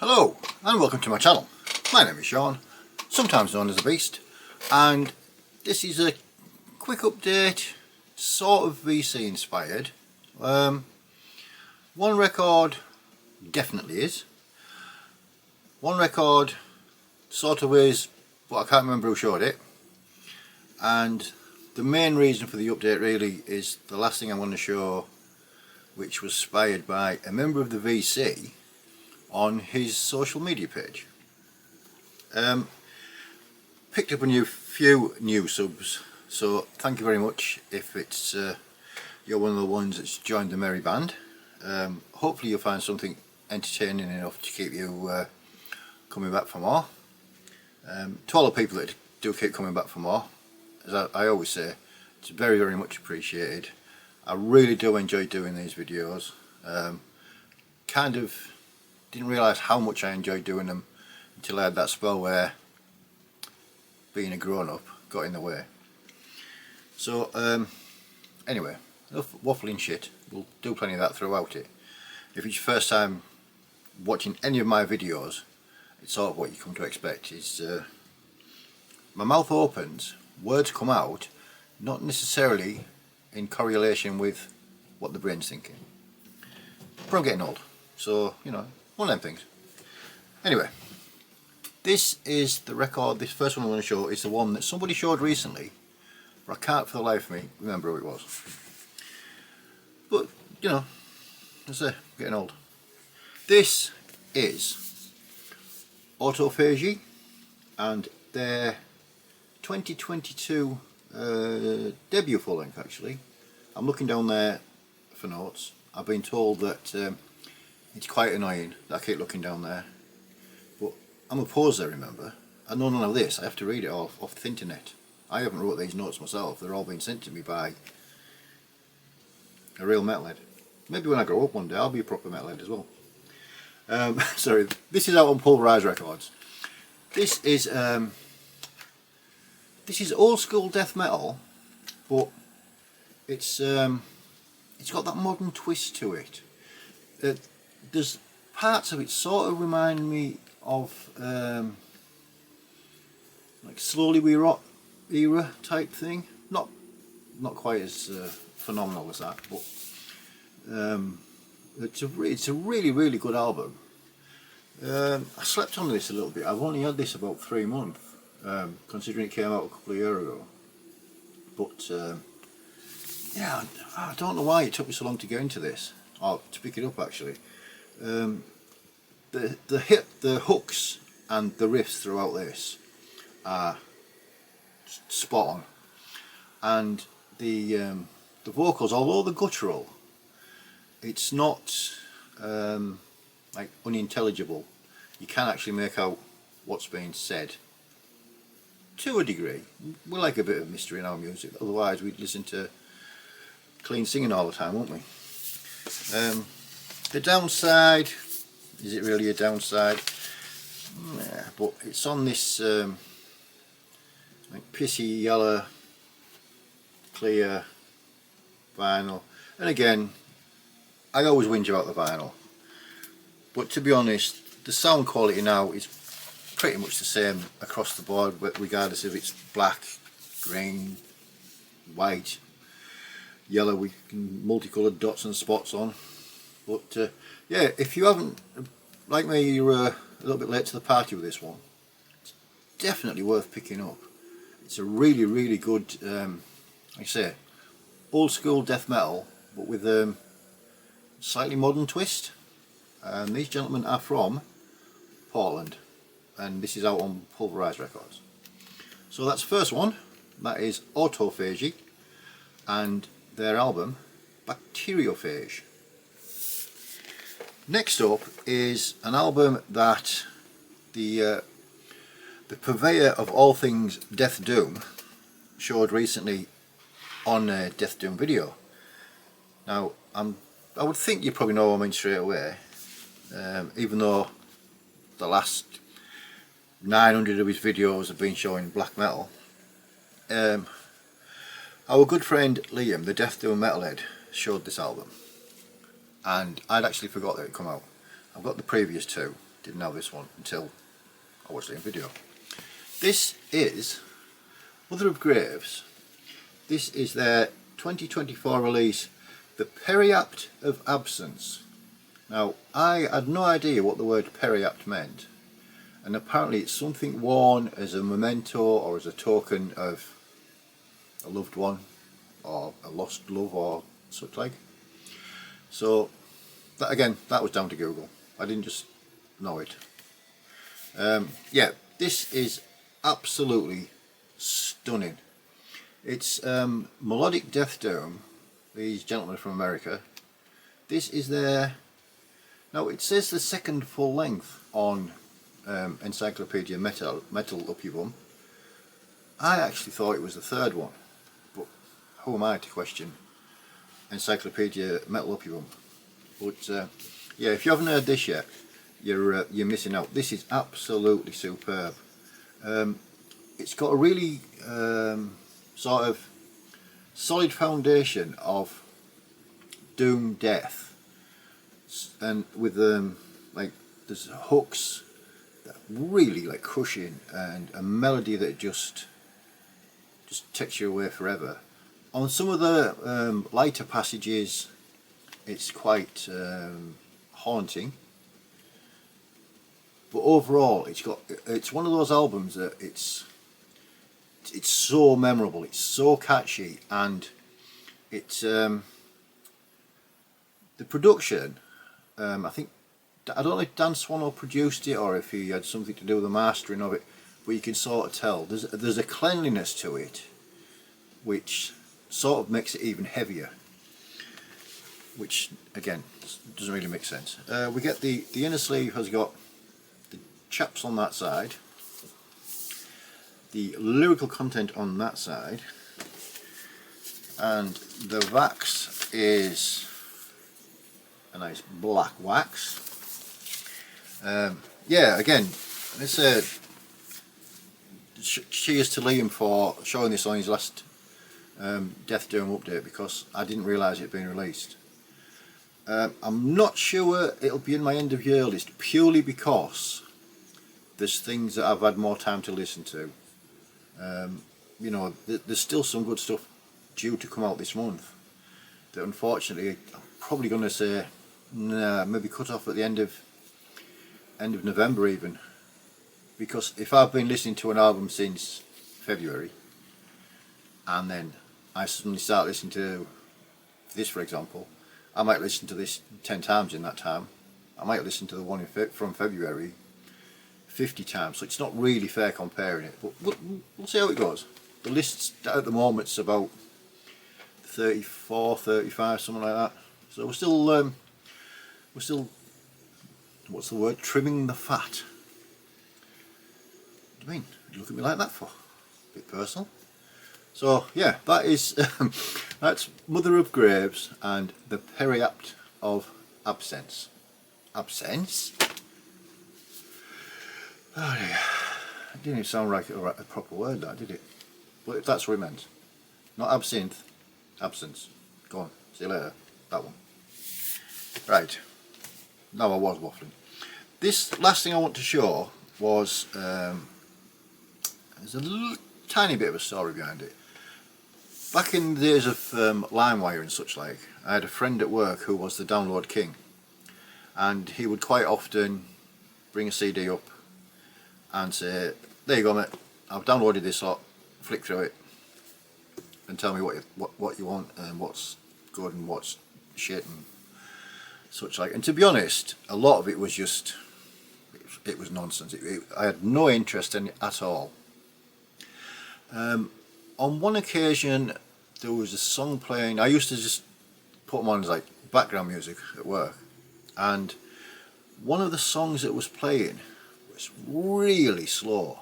Hello and welcome to my channel. My name is Sean, sometimes known as the Beast, and this is a quick update, sort of VC inspired. One record definitely is. One record sort of is, but I can't remember who showed it. And the main reason for the update really is the last thing I want to show, which was inspired by a member of the VC on his social media page. Picked up a few new subs, so thank you very much if it's you're one of the ones that's joined the merry band. Hopefully you'll find something entertaining enough to keep you coming back for more. To all the people that do keep coming back for more, as I always say, it's very, very much appreciated. I really do enjoy doing these videos. Kind of didn't realise how much I enjoyed doing them until I had that spell where being a grown-up got in the way. So anyway, enough waffling shit. We'll do plenty of that throughout it. If it's your first time watching any of my videos, it's sort of what you come to expect. Is my mouth opens, words come out, not necessarily in correlation with what the brain's thinking. But I'm getting old, so you know, one of them things. Anyway, this is the record. This first one I'm going to show is the one that somebody showed recently, but I can't for the life of me remember who it was. But you know, as I say, getting old. This is Autophagy and their 2022 debut full length. Actually, I'm looking down there for notes. I've been told that it's quite annoying that I keep looking down there, but I'm a poser, remember. I know none of this. I have to read it off the internet. I haven't wrote these notes myself. They're all being sent to me by a real metalhead. Maybe when I grow up one day I'll be a proper metalhead as well. Sorry, this is out on Pulverized Records. This is old school death metal, but it's got that modern twist to it. There's parts of it sort of remind me of like Slowly We Rot era type thing. Not quite as phenomenal as that, but it's a really good album. I slept on this a little bit. I've only had this about 3 months, considering it came out a couple of years ago. But yeah, I don't know why it took me so long to get into this, or to pick it up actually. The hooks and the riffs throughout this are spot on, and the vocals, although they're guttural, it's not like unintelligible. You can actually make out what's being said to a degree. We like a bit of mystery in our music, otherwise we'd listen to clean singing all the time, won't we? The downside, is it really a downside? Nah, but it's on this like pissy yellow clear vinyl, and again, I always whinge about the vinyl, but to be honest, the sound quality now is pretty much the same across the board, regardless if it's black, green, white, yellow with multicoloured dots and spots on. But yeah, if you haven't, like me, you're a little bit late to the party with this one, it's definitely worth picking up. It's a really good, like I say, old school death metal, but with a slightly modern twist. And these gentlemen are from Portland, and this is out on Pulverized Records. So that's the first one. That is Autophagy and their album Bacteriophage. Next up is an album that the purveyor of all things Death Doom showed recently on a Death Doom video. Now I would think you probably know what I mean straight away, even though the last 900 of his videos have been showing black metal. Our good friend Liam, the Death Doom Metalhead, showed this album, and I'd actually forgot that it come out. I've got the previous two, didn't know this one until I watched it in video. This is Mother of Graves. This is their 2024 release, The Periapt of Absence. Now, I had no idea what the word periapt meant, and apparently it's something worn as a memento or as a token of a loved one or a lost love or such like. So that, again, that was down to Google. I didn't just know it. Yeah, this is absolutely stunning. It's Melodic Death Doom, these gentlemen from America. This is their, now it says the second full length on Encyclopedia Metal Opibum. I actually thought it was the third one, but who am I to question Encyclopedia Metal Opibum? But yeah, if you haven't heard this yet, you're missing out. This is absolutely superb. It's got a really sort of solid foundation of doom death, and with like there's hooks that really like crushing, and a melody that just takes you away forever. On some of the lighter passages, it's quite haunting, but overall it's one of those albums that it's so memorable, it's so catchy, and it's the production, I don't know if Dan Swano produced it or if he had something to do with the mastering of it, but you can sort of tell there's a cleanliness to it which sort of makes it even heavier, which again doesn't really make sense. We get the inner sleeve has got the chaps on that side, the lyrical content on that side, and the wax is a nice black wax. Yeah, again, let's cheers to Liam for showing this on his last Death Doom update, because I didn't realise it had been released. I'm not sure it'll be in my end of year list, purely because there's things that I've had more time to listen to. You know, there's still some good stuff due to come out this month that unfortunately I'm probably going to say nah, maybe cut off at the end of November even, because if I've been listening to an album since February and then I suddenly start listening to this, for example, I might listen to this 10 times in that time. I might listen to the one from February 50 times, so it's not really fair comparing it, but we'll see how it goes. The list at the moment's about 34, 35, something like that, so we're still what's the word, trimming the fat. What do you mean? You look at me like that for? A bit personal. So yeah, that is that's Mother of Graves and The Periapt of Absence. Absence? Oh dear. It didn't even sound like a proper word, that, did it? But if that's what it meant. Not absinthe, absence. Go on, see you later. That one. Right. Now I was waffling. This last thing I want to show was there's a tiny bit of a story behind it. Back in the days of LimeWire and such like, I had a friend at work who was the download king, and he would quite often bring a CD up and say, there you go mate, I've downloaded this lot, flick through it and tell me what you want and what's good and what's shit and such like. And to be honest, a lot of it was just, it was nonsense. I had no interest in it at all. On one occasion there was a song playing. I used to just put them on as like background music at work, and one of the songs that was playing was really slow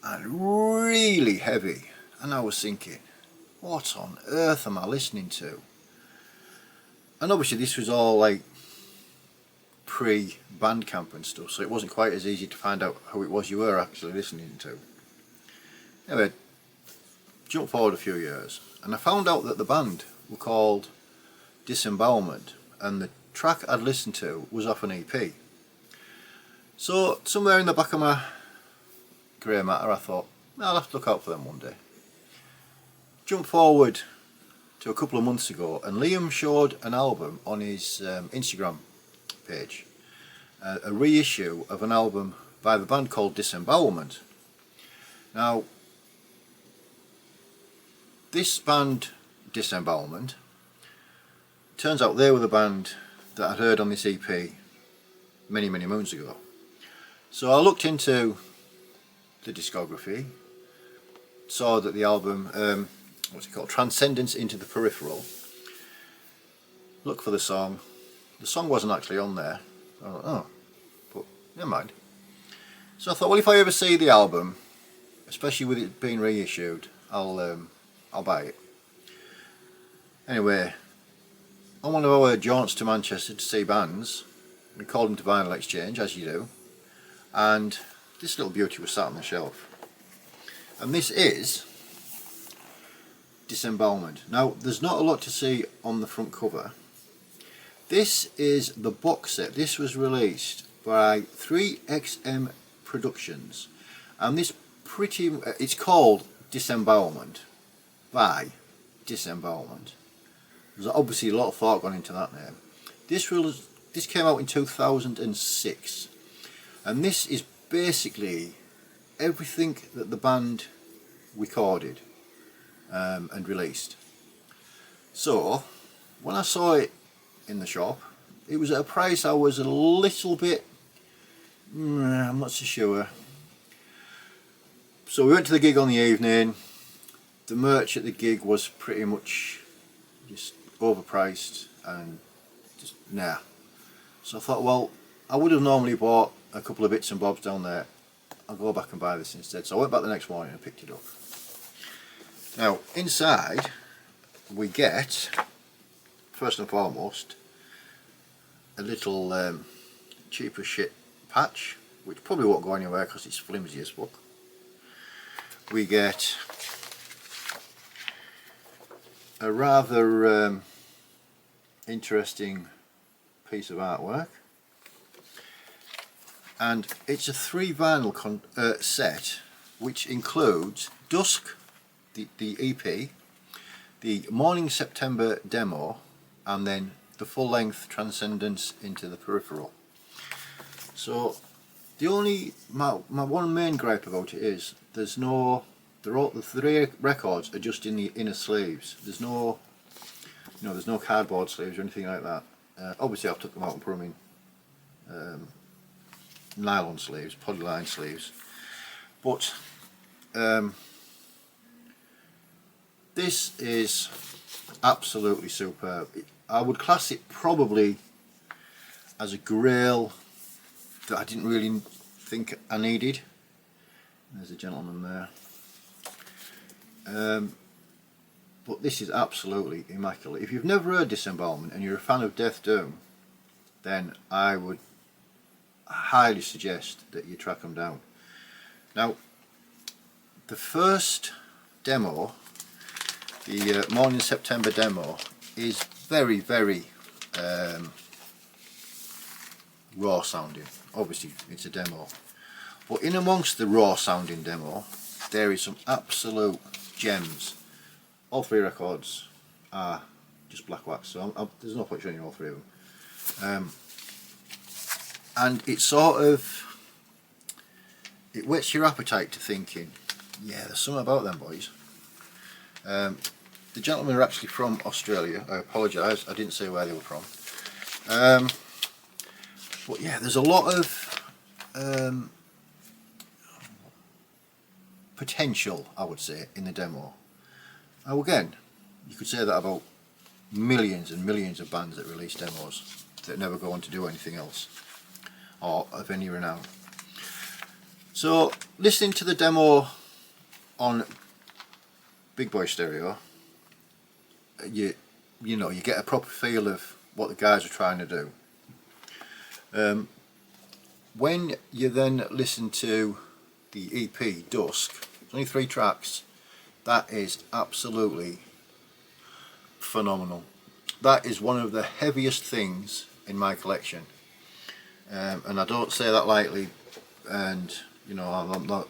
and really heavy, and I was thinking, what on earth am I listening to? And obviously this was all like pre-Bandcamp and stuff, so it wasn't quite as easy to find out who it was you were actually listening to. Anyway, jump forward a few years and I found out that the band were called Disembowelment, and the track I'd listened to was off an EP. So somewhere in the back of my grey matter I thought, I'll have to look out for them one day. Jump forward to a couple of months ago and Liam showed an album on his Instagram page, a reissue of an album by the band called Disembowelment. Now this band Disembowelment, turns out they were the band that I'd heard on this EP many moons ago. So I looked into the discography, saw that the album, what's it called, Transcendence into the Peripheral. Looked for the song wasn't actually on there. I thought, oh, but never mind. So I thought, well, if I ever see the album, especially with it being reissued, I'll buy it. Anyway, on one of our jaunts to Manchester to see bands, we called them to Vinyl Exchange, as you do, and this little beauty was sat on the shelf. And this is Disembowelment. Now, there's not a lot to see on the front cover. This is the box set. This was released by 3XM Productions, and it's called Disembowelment by Disembowelment. There's obviously a lot of thought gone into that name. This came out in 2006, and this is basically everything that the band recorded and released. So when I saw it in the shop, it was at a price I was a little bit, I'm not so sure. So we went to the gig on the evening. The merch at the gig was pretty much just overpriced and just nah. So I thought, well, I would have normally bought a couple of bits and bobs down there. I'll go back and buy this instead. So I went back the next morning and picked it up. Now inside we get, first and foremost, a little cheap as shit patch, which probably won't go anywhere because it's flimsy as fuck. We get a rather interesting piece of artwork, and it's a 3 vinyl set which includes Dusk, the EP, the Morning September demo, and then the full length Transcendence into the Peripheral. So the only my one main gripe about it is the 3 records are just in the inner sleeves. There's no cardboard sleeves or anything like that. Obviously I've took them out and put them in nylon sleeves, polyline sleeves, but this is absolutely superb. I would class it probably as a grail that I didn't really think I needed. There's a gentleman there. But this is absolutely immaculate. If you've never heard Disembowelment and you're a fan of Death Doom, then I would highly suggest that you track them down. Now, the first demo, the Morning September demo, is very raw sounding. Obviously it's a demo, but in amongst the raw sounding demo there is some absolute gems. All 3 records are just black wax, so there's no point showing you all 3 of them. And it sort of, it whets your appetite to thinking, yeah, there's something about them boys. The gentlemen are actually from Australia. I apologise, I didn't say where they were from. But yeah, there's a lot of potential, I would say, in the demo. Now again, you could say that about millions and millions of bands that release demos that never go on to do anything else or of any renown. So listening to the demo on Big Boy Stereo, you get a proper feel of what the guys are trying to do. When you then listen to the EP Dusk, it's only 3 tracks. That is absolutely phenomenal. That is one of the heaviest things in my collection. and I don't say that lightly, and you know, I'm not,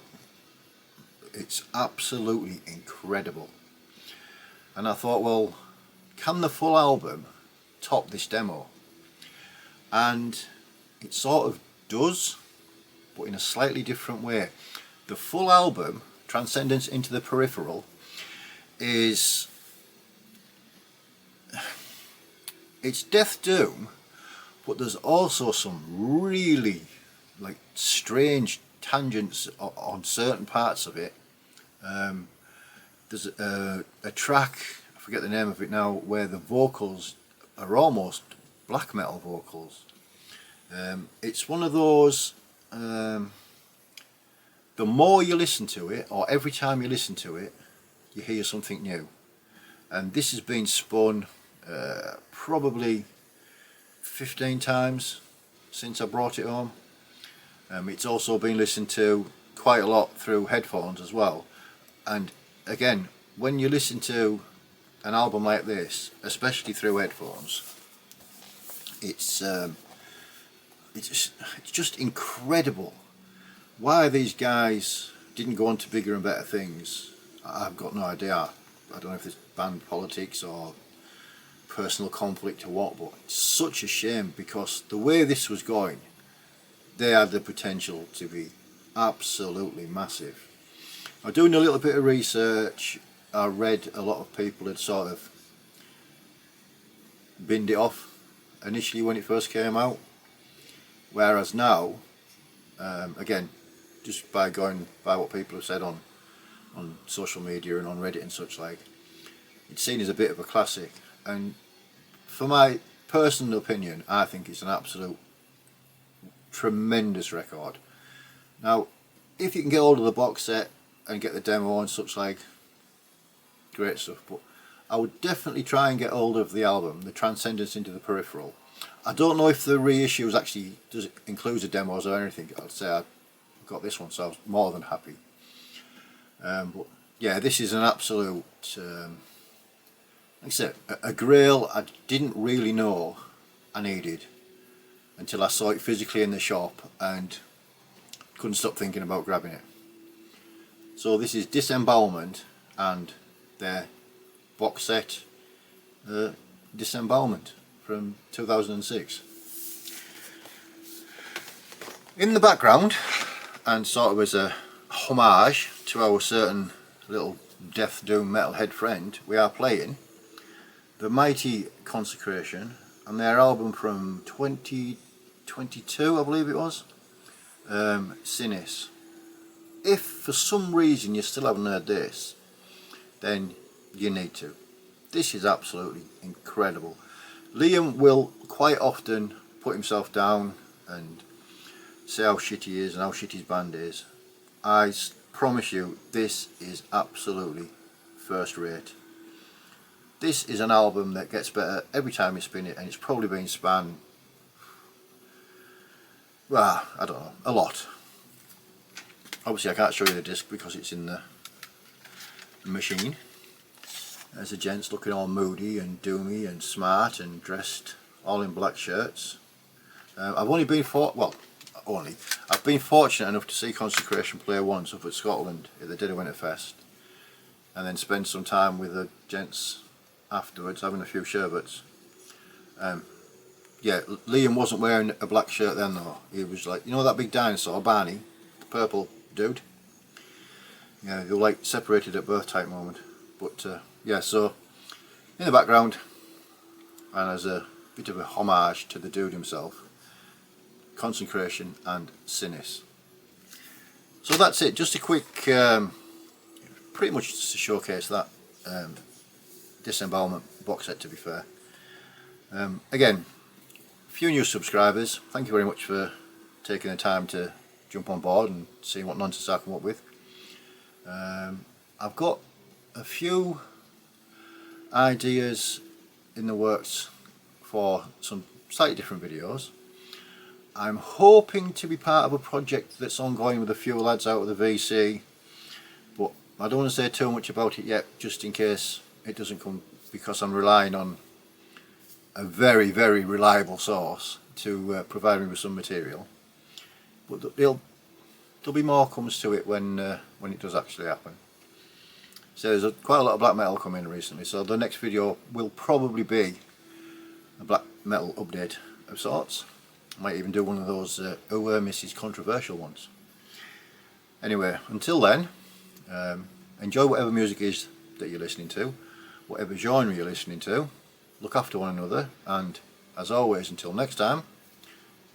it's absolutely incredible. And I thought, well, can the full album top this demo? And it sort of does, but in a slightly different way. The full album, Transcendence into the Peripheral, is, it's Death Doom, but there's also some really like strange tangents on certain parts of it. There's a track, I forget the name of it now, where the vocals are almost black metal vocals. It's one of those, the more you listen to it, or every time you listen to it, you hear something new. And this has been spun probably 15 times since I brought it home. It's also been listened to quite a lot through headphones as well. And again, when you listen to an album like this, especially through headphones, it's just incredible. Why these guys didn't go on to bigger and better things, I've got no idea. I don't know if it's band politics or personal conflict or what, but it's such a shame, because the way this was going, they had the potential to be absolutely massive. Now, doing a little bit of research, I read a lot of people had sort of binned it off initially when it first came out, whereas now, again, just by going by what people have said on social media and on Reddit and such like, it's seen as a bit of a classic. And for my personal opinion, I think it's an absolute tremendous record. Now, if you can get hold of the box set and get the demo and such like, great stuff, but I would definitely try and get hold of the album, The Transcendence into the Peripheral. I don't know if the reissues actually includes the demos or anything. I'd say I got this one, so I was more than happy. But yeah, this is an absolute, like I said, a grail I didn't really know I needed until I saw it physically in the shop and couldn't stop thinking about grabbing it. So this is Disembowelment and their box set, Disembowelment from 2006. In the background, and sort of as a homage to our certain little Death Doom metalhead friend, we are playing the mighty Consecration and their album from 2022, I believe it was, Sinis. If for some reason you still haven't heard this, then you need to. This is absolutely incredible. Liam will quite often put himself down and say how shit he is and how shit his band is. I promise you, this is absolutely first rate. This is an album that gets better every time you spin it, and it's probably been spun, well, I don't know, a lot. Obviously I can't show you the disc because it's in the machine. There's the gents looking all moody and doomy and smart and dressed all in black shirts. I've been fortunate enough to see Consecration play once up at Scotland at the Dead of Winter Fest, and then spend some time with the gents afterwards having a few sherbets. Yeah, Liam wasn't wearing a black shirt then though. He was like, you know that big dinosaur, Barney, the purple dude? Yeah, they were like separated at birth type moment. But yeah, so in the background, and as a bit of a homage to the dude himself, Consecration and Sinis. So that's it, just a quick, pretty much just to showcase that Disembowelment box set, to be fair. Again, a few new subscribers, thank you very much for taking the time to jump on board and see what nonsense I come up with. I've got a few ideas in the works for some slightly different videos. I'm hoping to be part of a project that's ongoing with a few lads out of the VC, but I don't want to say too much about it yet, just in case it doesn't come, because I'm relying on a very, very reliable source to provide me with some material. But there'll be more comes to it when it does actually happen. So there's quite a lot of black metal coming recently, so the next video will probably be a black metal update of sorts. I might even do one of those Who Were Mrs. Controversial ones. Anyway, until then, enjoy whatever music is that you're listening to, whatever genre you're listening to, look after one another, and as always, until next time,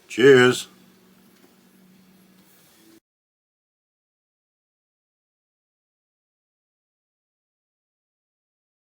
cheers!